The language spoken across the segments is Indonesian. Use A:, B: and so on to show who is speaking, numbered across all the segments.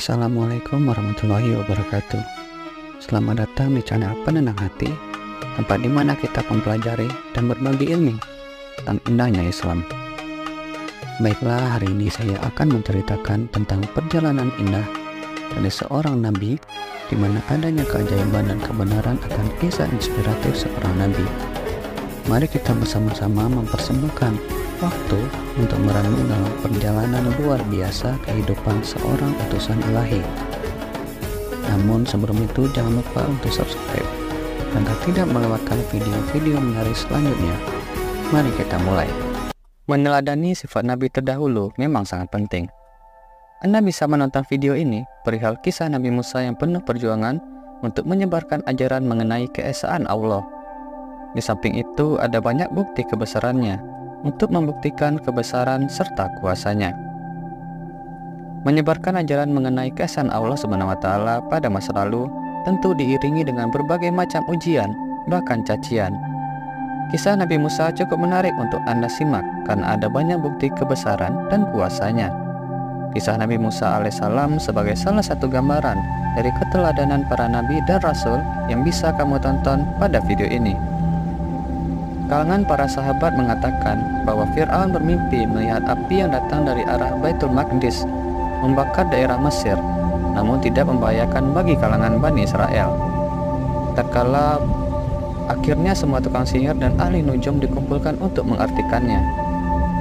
A: Assalamualaikum warahmatullahi wabarakatuh. Selamat datang di channel Penenang Hati, tempat di mana kita mempelajari dan berbagi ilmu tentang indahnya Islam. Baiklah, hari ini saya akan menceritakan tentang perjalanan indah dari seorang nabi, di mana adanya keajaiban dan kebenaran akan kisah inspiratif seorang nabi. Mari kita bersama-sama mempersembahkan waktu untuk merenung dalam perjalanan luar biasa kehidupan seorang utusan ilahi. Namun sebelum itu jangan lupa untuk subscribe agar tidak melewatkan video-video menarik selanjutnya. Mari kita mulai. Meneladani sifat Nabi terdahulu memang sangat penting. Anda bisa menonton video ini perihal kisah Nabi Musa yang penuh perjuangan untuk menyebarkan ajaran mengenai keesaan Allah. Di samping itu ada banyak bukti kebesarannya untuk membuktikan kebesaran serta kuasanya. Menyebarkan ajaran mengenai keesaan Allah SWT pada masa lalu tentu diiringi dengan berbagai macam ujian, bahkan cacian. Kisah Nabi Musa cukup menarik untuk Anda simak karena ada banyak bukti kebesaran dan kuasanya. Kisah Nabi Musa alaihissalam sebagai salah satu gambaran dari keteladanan para nabi dan rasul yang bisa kamu tonton pada video ini. Kalangan para sahabat mengatakan bahwa Fir'aun bermimpi melihat api yang datang dari arah Baitul Maqdis membakar daerah Mesir, namun tidak membahayakan bagi kalangan Bani Israel. Tatkala akhirnya semua tukang sihir dan ahli nujum dikumpulkan untuk mengartikannya.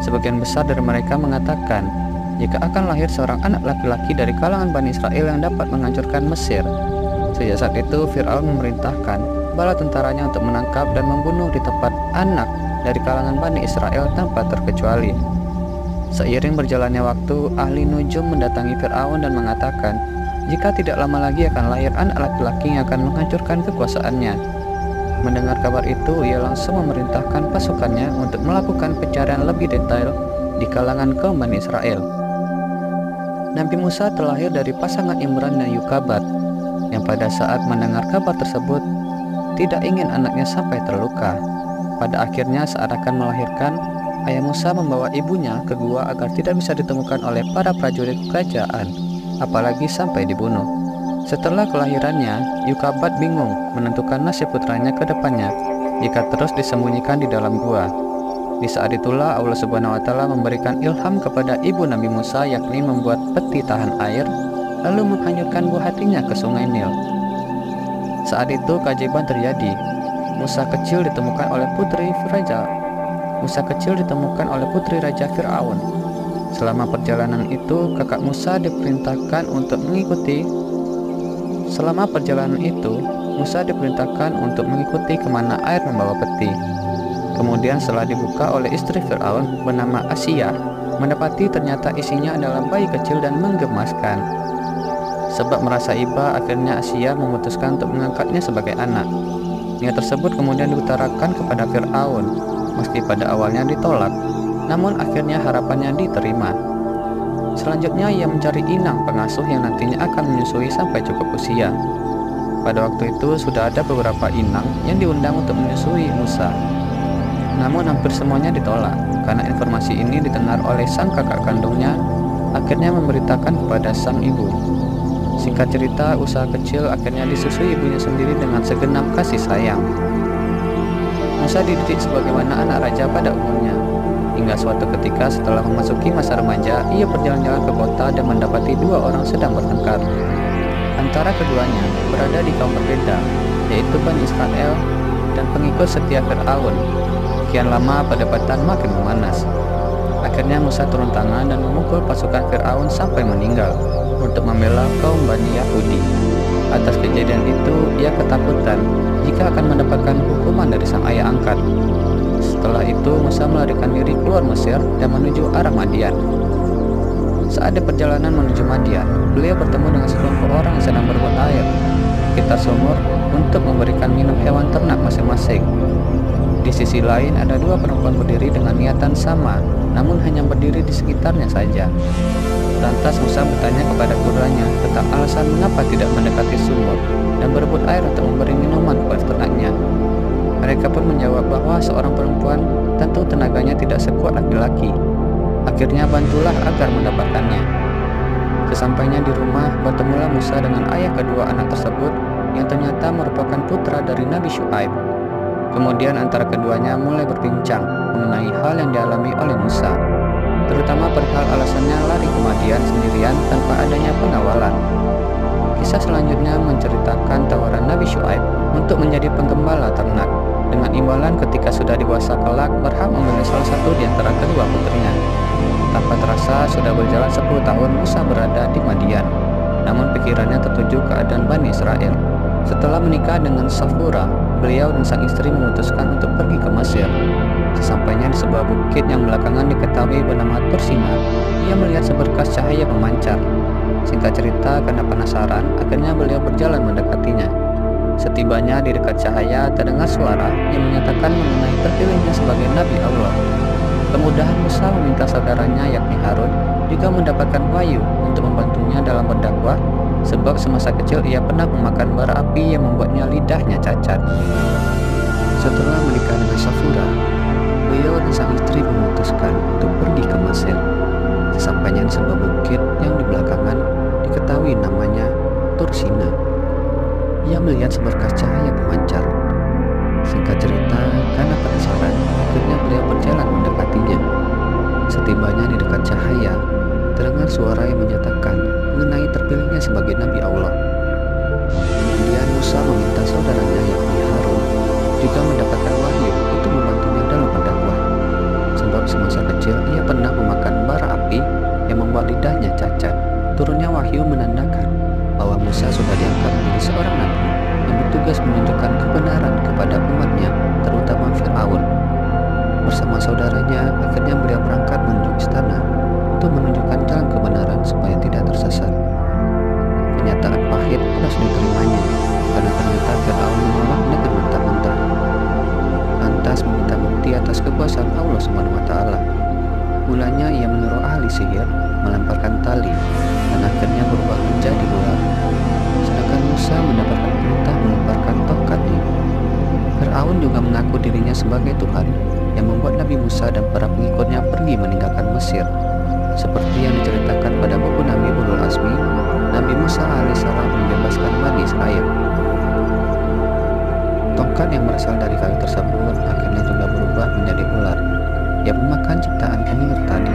A: Sebagian besar dari mereka mengatakan jika akan lahir seorang anak laki-laki dari kalangan Bani Israel yang dapat menghancurkan Mesir. Sejak saat itu Fir'aun memerintahkan bala tentaranya untuk menangkap dan membunuh di tempat anak dari kalangan Bani Israel tanpa terkecuali. Seiring berjalannya waktu, ahli nujum mendatangi Fir'aun dan mengatakan jika tidak lama lagi akan lahir anak laki-laki yang akan menghancurkan kekuasaannya. Mendengar kabar itu, ia langsung memerintahkan pasukannya untuk melakukan pencarian lebih detail di kalangan kaum Bani Israel. Nabi Musa terlahir dari pasangan Imran dan Yukabat, yang pada saat mendengar kabar tersebut tidak ingin anaknya sampai terluka. Pada akhirnya saat akan melahirkan, ayah Musa membawa ibunya ke gua agar tidak bisa ditemukan oleh para prajurit kerajaan, apalagi sampai dibunuh. Setelah kelahirannya, Yukabat bingung menentukan nasib putranya ke depannya jika terus disembunyikan di dalam gua. Di saat itulah Allah Subhanahu wa Ta'ala memberikan ilham kepada ibu Nabi Musa, yakni membuat peti tahan air lalu menghanyutkan buah hatinya ke sungai Nil. Saat itu keajaiban terjadi. Musa kecil ditemukan oleh putri Raja Fir'aun. Selama perjalanan itu, kakak Musa diperintahkan untuk mengikuti kemana air membawa peti. Kemudian setelah dibuka oleh istri Fir'aun bernama Asiyah, mendapati ternyata isinya adalah bayi kecil dan menggemaskan. Sebab merasa iba, akhirnya Asiyah memutuskan untuk mengangkatnya sebagai anak. Niat tersebut kemudian diutarakan kepada Fir'aun. Meski pada awalnya ditolak, namun akhirnya harapannya diterima. Selanjutnya ia mencari inang pengasuh yang nantinya akan menyusui sampai cukup usia. Pada waktu itu sudah ada beberapa inang yang diundang untuk menyusui Musa. Namun hampir semuanya ditolak, karena informasi ini didengar oleh sang kakak kandungnya, akhirnya memberitakan kepada sang ibu. Singkat cerita, usaha kecil akhirnya disusui ibunya sendiri dengan segenap kasih sayang. Musa dididik sebagaimana anak raja pada umumnya. Hingga suatu ketika setelah memasuki masa remaja, ia berjalan-jalan ke kota dan mendapati dua orang sedang bertengkar. Antara keduanya berada di kaum berbeda, yaitu Bani Israel dan pengikut setia Fir'aun. Kian lama perdebatan makin memanas. Akhirnya Musa turun tangan dan memukul pasukan Fir'aun sampai meninggal untuk membela kaum Bani Yahudi. Atas kejadian itu, ia ketakutan jika akan mendapatkan hukuman dari sang ayah angkat. Setelah itu, Musa melarikan diri keluar Mesir dan menuju arah Madian. Saat di perjalanan menuju Madian, beliau bertemu dengan sekelompok orang yang sedang berebut air sekitar sumur untuk memberikan minum hewan ternak masing-masing. Di sisi lain, ada dua perempuan berdiri dengan niatan sama, namun hanya berdiri di sekitarnya saja. Lantas Musa bertanya kepada keduanya tentang alasan mengapa tidak mendekati sumur dan berebut air untuk memberi minuman kepada ternaknya. Mereka pun menjawab bahwa seorang perempuan tentu tenaganya tidak sekuat laki-laki. Akhirnya bantulah agar mendapatkannya. Sesampainya di rumah, bertemulah Musa dengan ayah kedua anak tersebut yang ternyata merupakan putra dari Nabi Syuaib. Kemudian antara keduanya mulai berbincang mengenai hal yang dialami oleh Musa, terutama perihal alasannya lari ke Madian sendirian tanpa adanya pengawalan. Kisah selanjutnya menceritakan tawaran Nabi Syuaib untuk menjadi penggembala ternak dengan imbalan ketika sudah dewasa kelak berhak memilih salah satu di antara kedua putrinya. Tanpa terasa sudah berjalan 10 tahun Musa berada di Madian, namun pikirannya tertuju keadaan Bani Israel. Setelah menikah dengan Safura, beliau dan sang istri memutuskan untuk pergi ke Mesir. Sesampainya di sebuah bukit yang belakangan diketahui bernama Tursina, ia melihat seberkas cahaya memancar. Singkat cerita, karena penasaran, akhirnya beliau berjalan mendekatinya. Setibanya di dekat cahaya, terdengar suara yang menyatakan mengenai terpilihnya sebagai Nabi Allah. Kemudahan Musa meminta saudaranya yakni Harun juga mendapatkan wahyu untuk membantunya dalam berdakwah, sebab semasa kecil ia pernah memakan bara api yang membuatnya lidahnya cacat. Setelah menikah dengan Safura, beliau dan sang istri memutuskan untuk pergi ke Mesir. Sesampainya di sebuah bukit yang di belakangan diketahui namanya Tursina, ia melihat seberkas cahaya pemancar. Singkat cerita, karena penasaran, akhirnya beliau berjalan mendekatinya. Setibanya di dekat cahaya, terdengar suara yang menyatakan mengenai terpilihnya sebagai Nabi Allah. Kemudian Musa meminta saudaranya yakni Harun juga mendapatkan wahyu untuk membantunya dalam berdakwah, sebab semasa kecil ia pernah memakan bara api yang membuat lidahnya cacat. Turunnya wahyu menandakan bahwa Musa sudah diangkat menjadi seorang nabi yang bertugas menunjukkan kebenaran kepada umatnya, terutama Fir'aun. Bersama saudaranya, akhirnya beliau berangkat menuju istana untuk menunjukkan jalan kebenaran supaya tidak tersesat. Kenyataan pahit harus diterimanya, karena ternyata Fir'aun menolak dengan mentah-mentah. Lantas meminta bukti atas kekuasaan Allah SWT. Mulanya ia menyuruh ahli sihir melemparkan tali, dan akhirnya berubah menjadi ular. Sedangkan Musa mendapatkan perintah melemparkan tongkatnya. Fir'aun juga mengaku dirinya sebagai Tuhan yang membuat Nabi Musa dan para pengikutnya pergi meninggalkan Mesir. Seperti yang diceritakan pada buku Nabi Ulul Azmi, Nabi Musa alaihissalam membebaskan Bani Israel. Tongkat yang berasal dari kayu tersebut akhirnya juga berubah menjadi ular yang memakan ciptaan penyiar tadi.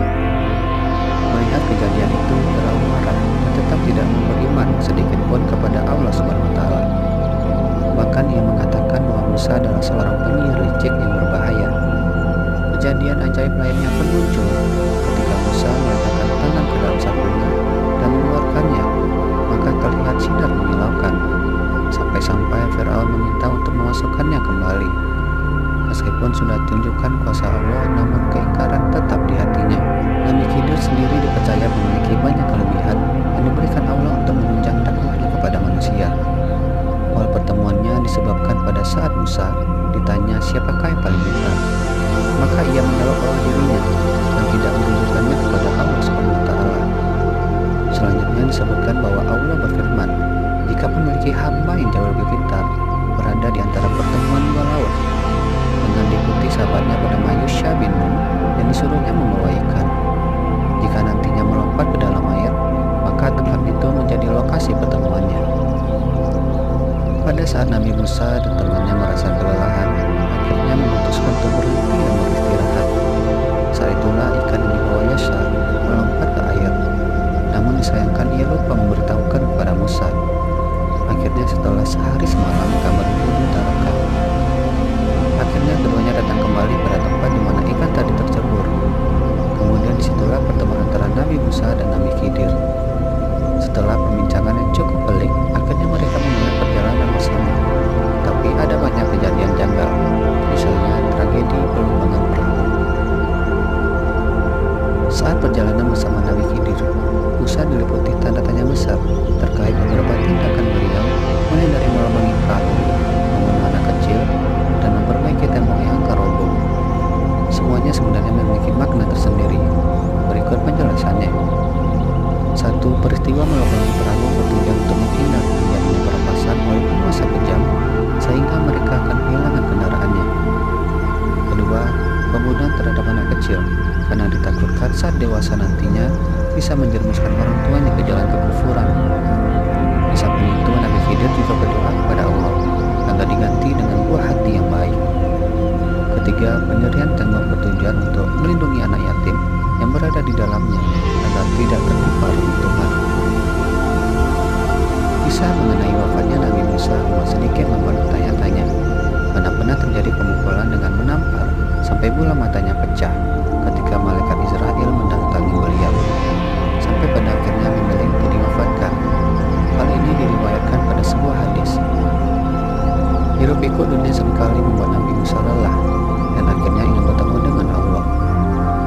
A: Melihat kejadian itu, Fir'aun marah dan tetap tidak beriman sedikit pun kepada Allah SWT. Bahkan ia mengatakan bahwa Musa adalah seorang penyihir licik yang berbahaya. Kejadian ajaib lainnya pun muncul ketika Musa meletakkan tangan ke dalam sabunnya dan mengeluarkannya, maka terlihat sinar menyilaukan. Sampai-sampai Fir'aun meminta untuk memasukkannya kembali. Meskipun sudah ditunjukkan kuasa Allah, namun keingkaran tetap di hatinya. Nabi Khidir sendiri dipercaya memiliki banyak kelebihan yang diberikan Allah untuk menunjang dakwahnya kepada manusia. Awal pertemuannya disebabkan pada saat Musa ditanya siapakah yang paling pintar, maka ia menjawab bahwa dirinya dan tidak menunjukkannya kepada Allah SWT. Selanjutnya disebutkan bahwa Allah berfirman, jika memiliki hamba yang jauh lebih pintar berada di antara pertemuan dua laut, dengan diikuti sahabatnya bernama Yusha bin Nun yang disuruhnya membawa ikan. Jika nantinya melompat ke dalam air, maka tempat itu menjadi lokasi pertemuannya. Pada saat Nabi Musa dan temannya merasa kelelahan, akhirnya memutuskan untuk berhenti dan beristirahat. Saat itulah ikan yang dibawa Yasha melompat ke air. Namun disayangkan ia lupa memberitahukan kepada Musa. Akhirnya setelah sehari semalam kabar itu diutarakan. Akhirnya keduanya datang kembali pada tempat di mana ikan tadi tercebur. Kemudian disitulah pertemuan antara Nabi Musa dan Nabi Khidir. Setelah perbincangan yang cukup pelik, akhirnya mereka memulai perjalanan bersama. Tapi ada banyak kejadian janggal, misalnya tragedi pelubangan perahu. Saat perjalanan bersama Nabi Khidir, Musa diliputi tanda tanya besar terkait beberapa tindakan beliau, mulai dari melobangi perahu, membunuh anak kecil, dan memperbaiki tembok yang akan roboh. Semuanya sebenarnya memiliki makna tersendiri. Berikut penjelasannya. 1. Peristiwa melobangi perahu bertujuan untuk menghindar terjadinya perampasan oleh penguasa kejam, sehingga mereka akan kehilangan kendaraannya. 2. Pembunuhan terhadap anak kecil, karena ditakutkan saat dewasa nantinya bisa menjerumuskan orang tuanya ke jalan mengenai wafatnya Nabi Musa memang sedikit membuat tanya-tanya. Benar-benar terjadi pemukulan dengan menampar sampai bola matanya pecah ketika malaikat Israel mendatangi beliau, sampai pada akhirnya memilih untuk diwafatkan. Hal ini diriwayatkan pada sebuah hadis. Hiruk pikuk dunia seringkali membuat Nabi Musa lelah dan akhirnya ingin bertemu dengan Allah.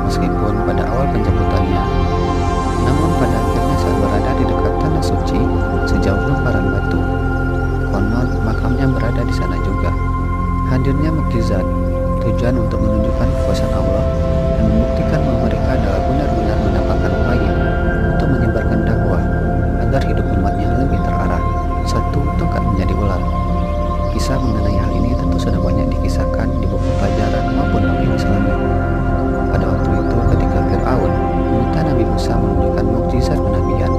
A: Meskipun pada awal penjemputannya, namun pada akhirnya saat berada di dekat tanah suci sejauh lemparan batu, konon makamnya berada di sana juga. Hadirnya mukjizat tujuan untuk menunjukkan kekuasaan Allah dan membuktikan bahwa mereka adalah benar-benar mendapatkan wahyu untuk menyebarkan dakwah agar hidup umatnya lebih terarah. Satu tongkat menjadi ular. Kisah mengenai hal ini tentu sudah banyak dikisahkan di buku pelajaran maupun dongeng Islami. Pada waktu itu ketika Fir'aun meminta Nabi Musa menunjukkan mukjizat kenabian,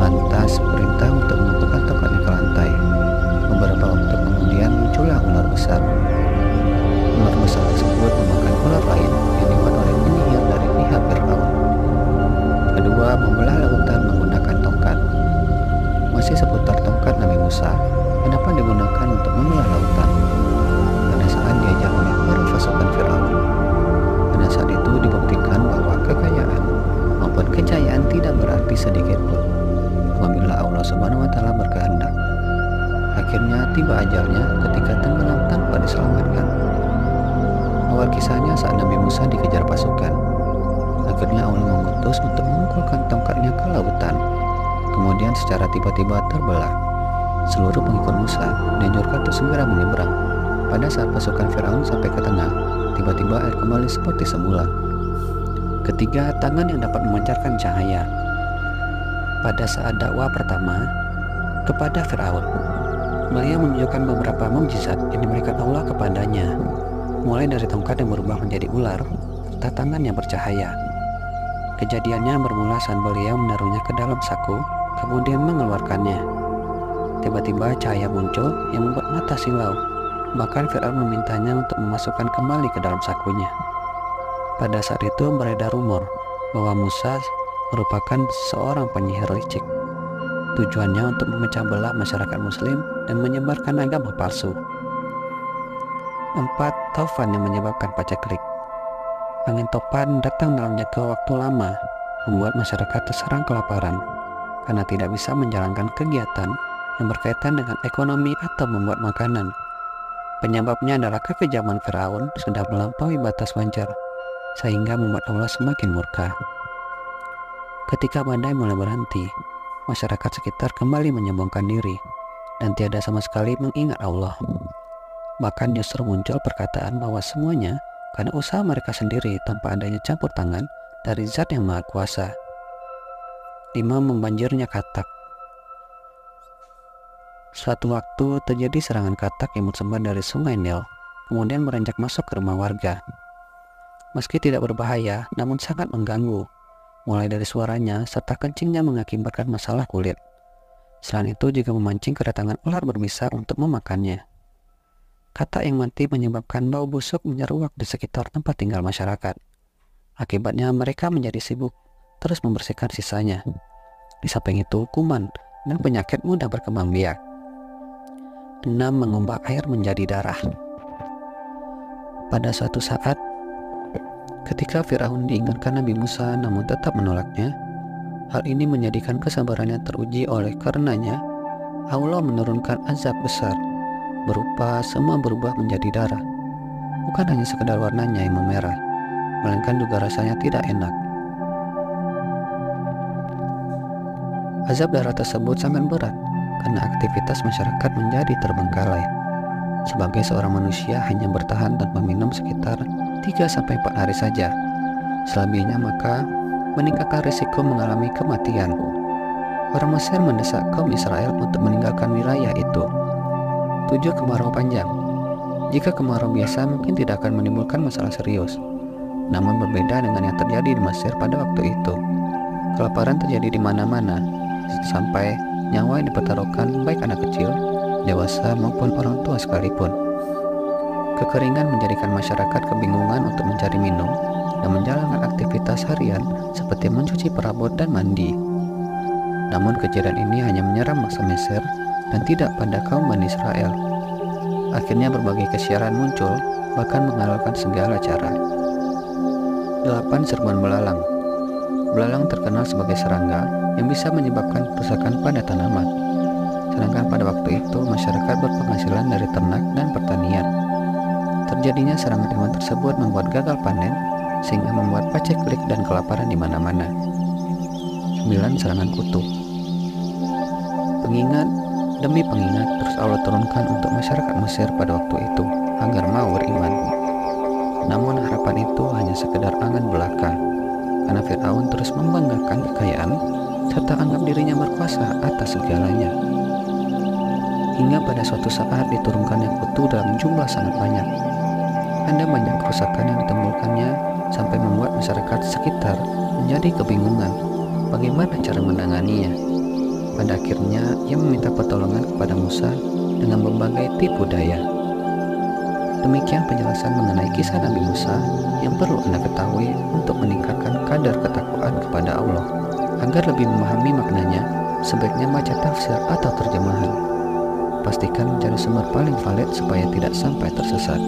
A: lantas perintah untuk menentukan tongkatnya ke lantai. Beberapa waktu kemudian muncullah ular besar. Ular besar tersebut memakan ular lain yang dibuat oleh penyihir dari pihak Fir'aun. Kedua, membelah lautan menggunakan tongkat. Masih seputar tongkat Nabi Musa, kenapa digunakan untuk membelah lautan? Pada saat diajar oleh para pasukan Fir'aun. Pada saat itu dibuktikan bahwa kekayaan maupun kejayaan tidak berarti sedikit pun apabila Allah Subhanahu wa Ta'ala berkehendak. Akhirnya tiba ajalnya ketika tenggelam tanpa diselamatkan. Awal kisahnya saat Nabi Musa dikejar pasukan. Akhirnya Allah mengutus untuk memukulkan tongkatnya ke lautan. Kemudian secara tiba-tiba terbelah. Seluruh pengikut Musa dianjurkan untuk segera menyeberang. Pada saat pasukan Firaun sampai ke tengah, tiba-tiba air kembali seperti semula. Ketiga, tangan yang dapat memancarkan cahaya. Pada saat dakwah pertama kepada Firaun, beliau menunjukkan beberapa mukjizat yang diberikan Allah kepadanya, mulai dari tongkat yang berubah menjadi ular, serta tangan yang bercahaya. Kejadiannya bermula saat beliau menaruhnya ke dalam saku, kemudian mengeluarkannya. Tiba-tiba cahaya muncul yang membuat mata silau. Bahkan Fir'aun memintanya untuk memasukkan kembali ke dalam sakunya. Pada saat itu beredar rumor bahwa Musa merupakan seorang penyihir licik. Tujuannya untuk memecah belah masyarakat muslim dan menyebarkan agama palsu. 4. Taufan yang menyebabkan paceklik. Angin topan datang dalam jangka waktu lama, membuat masyarakat terserang kelaparan karena tidak bisa menjalankan kegiatan yang berkaitan dengan ekonomi atau membuat makanan. Penyebabnya adalah kekejaman Firaun sudah melampaui batas wajar, sehingga membuat Allah semakin murka. Ketika badai mulai berhenti, masyarakat sekitar kembali menyombongkan diri dan tiada sama sekali mengingat Allah. Bahkan justru muncul perkataan bahwa semuanya karena usaha mereka sendiri tanpa adanya campur tangan dari Zat yang Maha Kuasa. 5. Membanjirnya katak. Suatu waktu terjadi serangan katak yang bersumber dari sungai Nil, kemudian beranjak masuk ke rumah warga. Meski tidak berbahaya, namun sangat mengganggu, mulai dari suaranya serta kencingnya mengakibatkan masalah kulit. Selain itu juga memancing kedatangan ular berbisa untuk memakannya. Katak yang mati menyebabkan bau busuk menyeruak di sekitar tempat tinggal masyarakat. Akibatnya mereka menjadi sibuk terus membersihkan sisanya. Di samping itu, kuman dan penyakit mudah berkembang biak. 6. Mengubah air menjadi darah. Pada suatu saat, ketika Firaun diingatkan Nabi Musa namun tetap menolaknya, hal ini menjadikan kesabarannya teruji. Oleh karenanya, Allah menurunkan azab besar berupa semua berubah menjadi darah. Bukan hanya sekedar warnanya yang memerah, melainkan juga rasanya tidak enak. Azab darah tersebut sangat berat karena aktivitas masyarakat menjadi terbengkalai. Sebagai seorang manusia hanya bertahan tanpa minum sekitar 3-4 hari saja. Selebihnya maka meningkatkan risiko mengalami kematian. Orang Mesir mendesak kaum Israel untuk meninggalkan wilayah itu. 7. Kemarau panjang. Jika kemarau biasa mungkin tidak akan menimbulkan masalah serius, namun berbeda dengan yang terjadi di Mesir pada waktu itu. Kelaparan terjadi di mana-mana, sampai nyawa yang dipertaruhkan baik anak kecil, dewasa maupun orang tua sekalipun. Kekeringan menjadikan masyarakat kebingungan untuk mencari minum dan menjalankan aktivitas harian seperti mencuci perabot dan mandi. Namun kejadian ini hanya menyerang bangsa Mesir dan tidak pada kaum Bani Israel. Akhirnya berbagai kesiaran muncul, bahkan menghalalkan segala cara. 8. Serbuan belalang. Belalang terkenal sebagai serangga yang bisa menyebabkan kerusakan pada tanaman. Sedangkan pada waktu itu masyarakat berpenghasilan dari ternak dan pertanian. Terjadinya serangan hewan tersebut membuat gagal panen, sehingga membuat paceklik dan kelaparan di mana-mana. 9. Serangan kutu. Pengingat demi pengingat terus Allah turunkan untuk masyarakat Mesir pada waktu itu agar mau beriman. Namun harapan itu hanya sekedar angan belaka, karena Fir'aun terus membanggakan kekayaan serta anggap dirinya berkuasa atas segalanya. Hingga pada suatu saat diturunkannya kutu dalam jumlah sangat banyak. Ada banyak kerusakan yang ditimbulkannya sampai membuat masyarakat sekitar menjadi kebingungan bagaimana cara menanganinya. Pada akhirnya ia meminta pertolongan kepada Musa dengan berbagai tipu daya. Demikian penjelasan mengenai kisah Nabi Musa yang perlu Anda ketahui untuk meningkatkan kadar ketakwaan kepada Allah. Agar lebih memahami maknanya, sebaiknya baca tafsir atau terjemahan. Pastikan mencari sumber paling valid supaya tidak sampai tersesat.